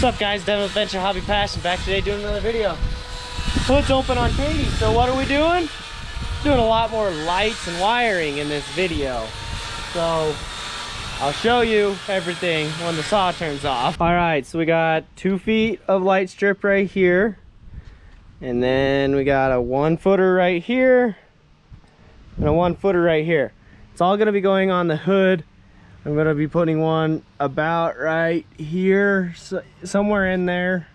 What's up guys, Devin Adventure Hobby Passion, back today doing another video. Hood's open on Katie, so what are we doing? Doing a lot more lights and wiring in this video. So I'll show you everything when the saw turns off. Alright, so we got 2 feet of light strip right here. And then we got a 1 footer right here. And a 1 footer right here. It's all gonna be going on the hood. I'm gonna be putting one about right here, so somewhere in there.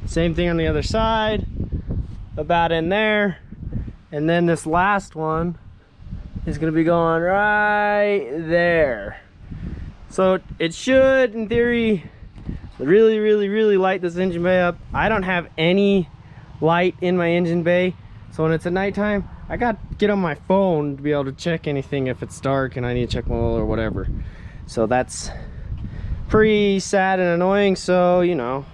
Same thing on the other side, about in there. And then this last one is gonna be going right there. So it should, in theory, really light this engine bay up. I don't have any light in my engine bay, so when it's at nighttime, I got to get on my phone to be able to check anything if it's dark and I need to check my oil or whatever. So that's pretty sad and annoying, so you know,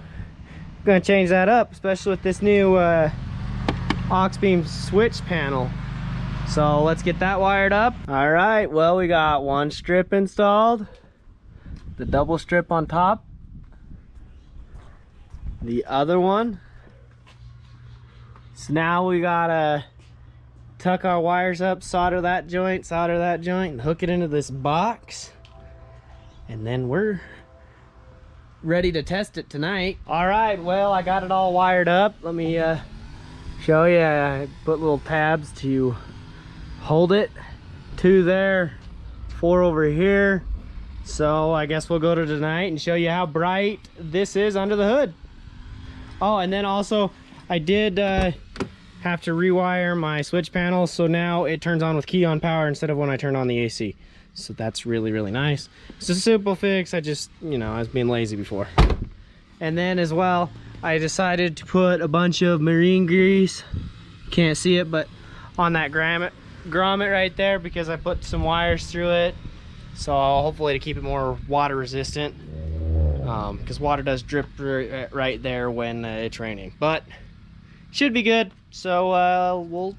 I'm gonna change that up, especially with this new aux beam switch panel. So let's get that wired up. All right, well, we got 1 strip installed, the double strip on top, the other one. So now we gotta tuck our wires up, solder that joint, and hook it into this box. And then we're ready to test it tonight. All right, well, I got it all wired up. Let me show you. I put little tabs to hold it. 2 there, 4 over here. So I guess we'll go to tonight and show you how bright this is under the hood. Oh, and then also I did have to rewire my switch panel, so now it turns on with key on power instead of when I turn on the AC. So that's really nice. It's a simple fix. I just, you know, I was being lazy before. And then as well, I decided to put a bunch of marine grease, can't see it, but on that grommet right there, because I put some wires through it, so hopefully to keep it more water resistant, because water does drip right there when it's raining, but should be good. So we'll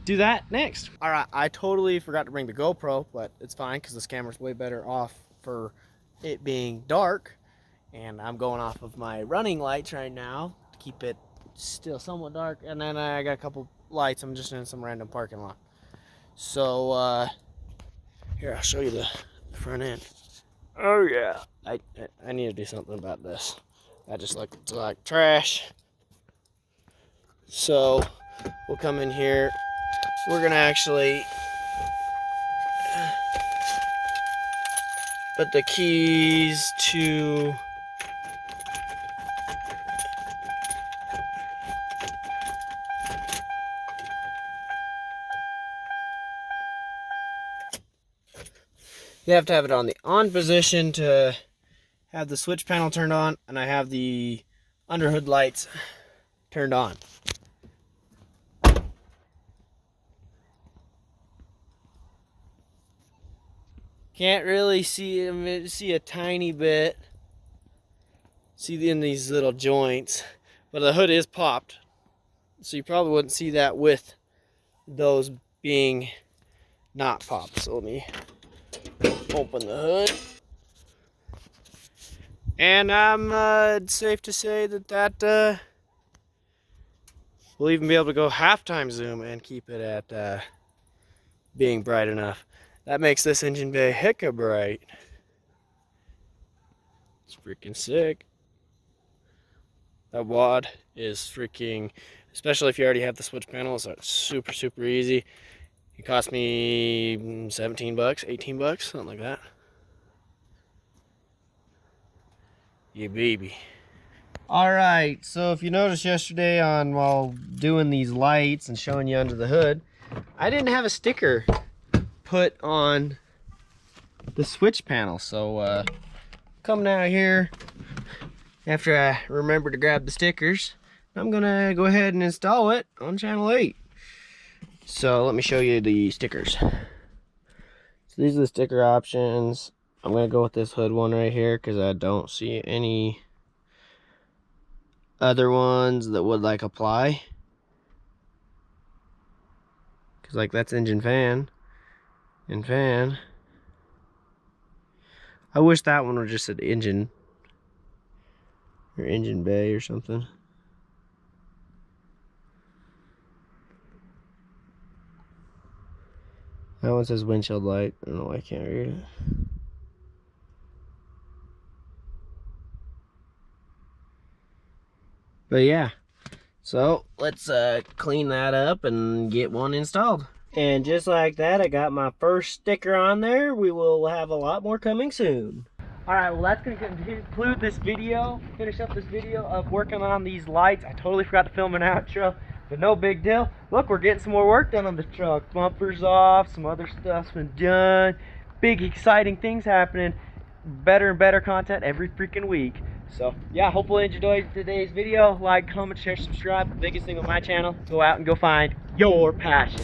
do that next. All right, I totally forgot to bring the GoPro, but it's fine because this camera's way better off for it being dark, and I'm going off of my running lights right now to keep it still somewhat dark. And then I got a couple lights. I'm just in some random parking lot. So here, I'll show you the front end. Oh yeah, I need to do something about this. That just looks like trash. So we'll come in here. We're gonna actually put the keys to you have to have it on the on position to have the switch panel turned on, and I have the underhood lights turned on. Can't really see them, see a tiny bit. See in these little joints, but the hood is popped, so you probably wouldn't see that with those being not popped. So let me open the hood, and it's safe to say that we'll even be able to go halftime zoom and keep it at being bright enough. That makes this engine bay hecka bright. It's freaking sick. That wad is freaking, especially if you already have the switch panel, so it's super easy. It cost me 17 bucks, 18 bucks, something like that. Yeah, baby. All right, so if you noticed yesterday while doing these lights and showing you under the hood, I didn't have a sticker put on the switch panel. So coming out here after I remember to grab the stickers, I'm gonna go ahead and install it on channel 8. So let me show you the stickers. So these are the sticker options. I'm gonna go with this hood one right here because I don't see any other ones that would like apply, because like that's engine fan and fan. I wish that one would just said engine. or engine bay or something. That one says windshield light. I don't know why I can't read it. But yeah, so let's clean that up and get one installed. And just like that, I got my first sticker on there. We will have a lot more coming soon. Alright, well that's going to conclude this video, finish up this video of working on these lights. I totally forgot to film an outro, but no big deal. Look, we're getting some more work done on the truck. Bumpers off, some other stuff's been done. Big exciting things happening. Better and better content every freaking week. So yeah, hopefully you enjoyed today's video. Like, comment, share, subscribe. The biggest thing on my channel, go out and go find your passion.